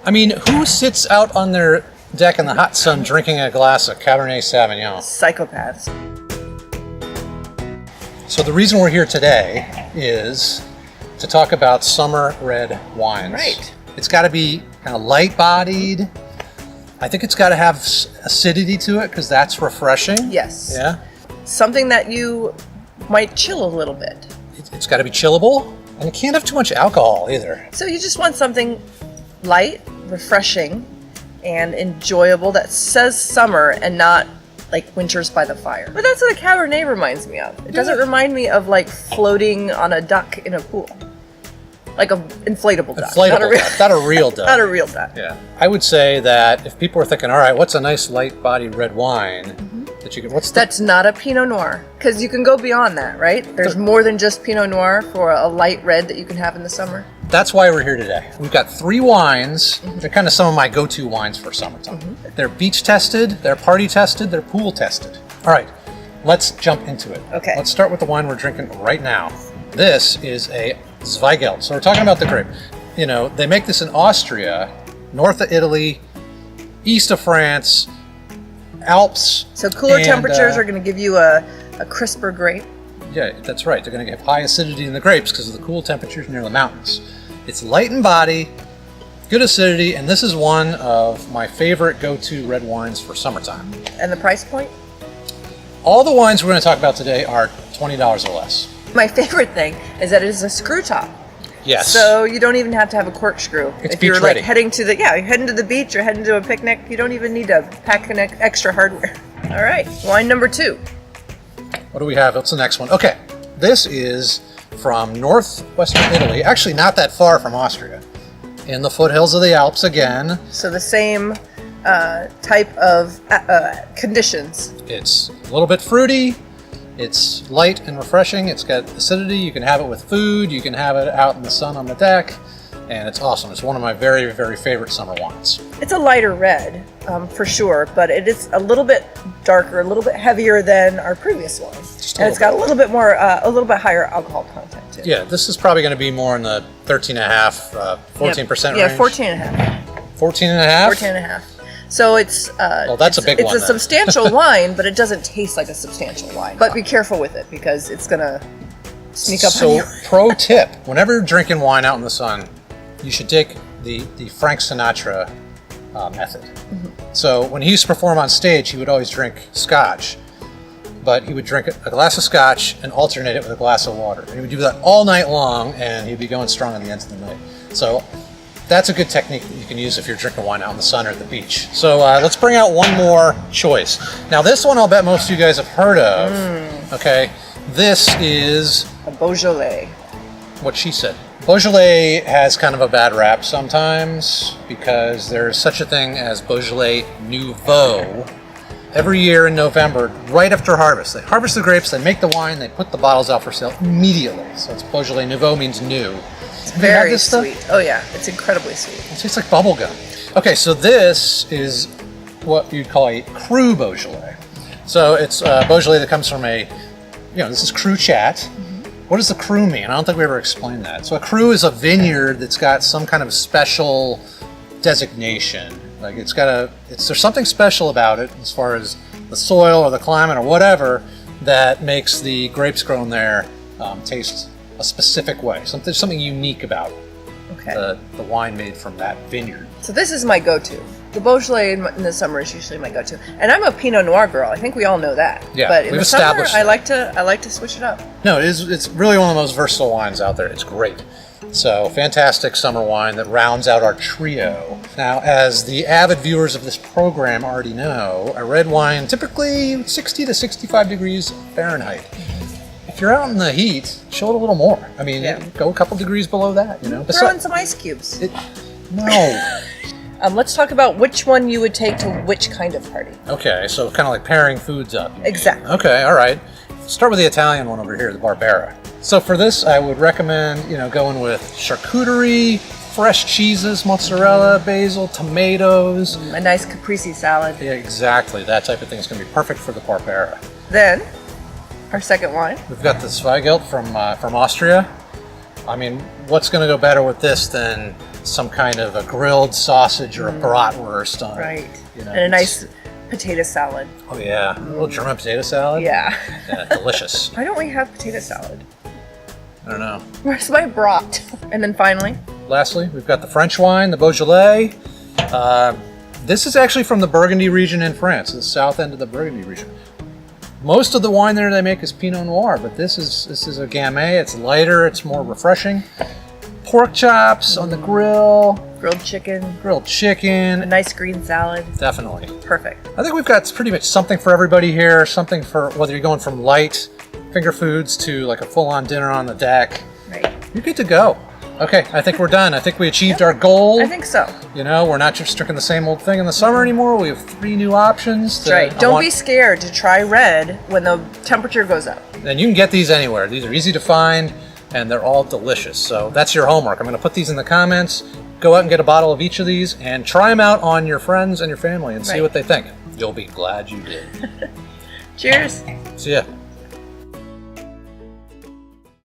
I mean, who sits out on their deck in the hot sun drinking a glass of Cabernet Sauvignon? Psychopaths. So the reason we're here today is to talk about summer red wines. Right. It's got to be kind of light-bodied. I think it's got to have acidity to it because that's refreshing. Yes. Yeah. Something that you might chill a little bit. It's got to be chillable, and it can't have too much alcohol either. So you just want something light, refreshing, and enjoyable that says summer and not like winters by the fire. But that's what a Cabernet reminds me of. It doesn't remind me of like floating on a duck in a pool. Like an inflatable duck. Not a real duck. Not a real duck. Yeah. I would say that if people are thinking, all right, what's a nice light-bodied red wine that you can, That's not a Pinot Noir, because you can go beyond that, right? There's more than just Pinot Noir for a light red that you can have in the summer. That's why we're here today. We've got 3 wines. They're kind of some of my go-to wines for summertime. They're beach tested, they're party tested, they're pool tested. All right, let's jump into it. Okay. Let's start with the wine we're drinking right now. This is a Zweigelt. So we're talking about the grape. You know, they make this in Austria, north of Italy, east of France, Alps. So cooler temperatures are going to give you a crisper grape. Yeah, that's right. They're going to have high acidity in the grapes because of the cool temperatures near the mountains. It's light in body, good acidity, and this is one of my favorite go-to red wines for summertime. And the price point? All the wines we're going to talk about today are $20 or less. My favorite thing is that it is a screw top. Yes. So you don't even have to have a corkscrew. It's if you're beach like ready. heading to the you're heading to the beach or heading to a picnic, you don't even need to pack an extra hardware. All right, wine number 2. What do we have? What's the next one? Okay, this is from northwestern Italy, actually not that far from Austria, in the foothills of the Alps again. So the same type of conditions. It's a little bit fruity. It's light and refreshing. It's got acidity. You can have it with food. You can have it out in the sun on the deck. And it's awesome. It's one of my very, very favorite summer wines. It's a lighter red, for sure, but it is a little bit darker, a little bit heavier than our previous one. And it's got a little bit more, a little bit higher alcohol content too. Yeah, this is probably going to be more in the 13.5, 14% range. Yeah, 14.5. 14.5? 14.5. So it's well, that's a big one. It's a substantial wine, but it doesn't taste like a substantial wine. But be careful with it because it's gonna sneak up on you. So, pro tip: whenever you're drinking wine out in the sun, you should take the Frank Sinatra method. So when he used to perform on stage, he would always drink scotch, but he would drink a glass of scotch and alternate it with a glass of water. And he would do that all night long, and he'd be going strong at the end of the night. So that's a good technique that you can use if you're drinking wine out in the sun or at the beach. So let's bring out one more choice. Now this one I'll bet most of you guys have heard of. Okay, this is A Beaujolais. what she said. Beaujolais has kind of a bad rap sometimes because there's such a thing as Beaujolais Nouveau. Every year in November, right after harvest, they harvest the grapes, they make the wine, they put the bottles out for sale immediately. So it's Beaujolais Nouveau means new. It's very sweet. Oh yeah, it's incredibly sweet. It tastes like bubble gum. Okay, so this is what you'd call a cru Beaujolais. So it's Beaujolais that comes from this is cru chat. What does the cru mean? I don't think we ever explained that. So a cru is a vineyard that's got some kind of special designation. Like there's something special about it as far as the soil or the climate or whatever that makes the grapes grown there taste a specific way. There's something unique about the wine made from that vineyard. So this is my go-to. The Beaujolais in the summer is usually my go-to, and I'm a Pinot Noir girl. I think we all know that. Yeah, but in we've the summer, established I like to switch it up. No, it's really one of the most versatile wines out there. It's great. So fantastic summer wine that rounds out our trio. Now, as the avid viewers of this program already know, a red wine typically 60 to 65 degrees Fahrenheit. If you're out in the heat, show it a little more. I mean, go a couple degrees below that. Throw in some ice cubes. No. Let's talk about which one you would take to which kind of party. Okay, so kind of like pairing foods up. Exactly. Okay, all right. Start with the Italian one over here, the Barbera. So for this, I would recommend, going with charcuterie, fresh cheeses, mozzarella, basil, tomatoes. A nice caprese salad. Yeah, exactly. That type of thing is going to be perfect for the Barbera. Then, our second wine. We've got the Zweigelt from Austria. I mean, what's going to go better with this than some kind of a grilled sausage or a bratwurst on Right. it. You know, And a nice potato salad. Oh yeah, a little German potato salad. Yeah. Yeah, delicious. Why don't we have potato salad? I don't know. Where's my brat? And then finally, Lastly, we've got the French wine, the Beaujolais. This is actually from the Burgundy region in France, the south end of the Burgundy region. Most of the wine there they make is Pinot Noir, but this is a Gamay. It's lighter, it's more refreshing. Pork chops on the grill, grilled chicken, grilled a chicken. nice green salad. Definitely. Perfect. I think we've got pretty much something for everybody here. Something for whether you're going from light finger foods to like a full-on dinner on the deck. Right. You're good to go. Okay, I think we're done. I think we achieved our goal. I think so. You know, we're not just drinking the same old thing in the summer anymore. We have 3 new options. That's right. Don't be scared to try red when the temperature goes up. And you can get these anywhere. These are easy to find, and they're all delicious. So that's your homework. I'm going to put these in the comments. Go out and get a bottle of each of these, and try them out on your friends and your family and see Right. what they think. You'll be glad you did. Cheers. See ya.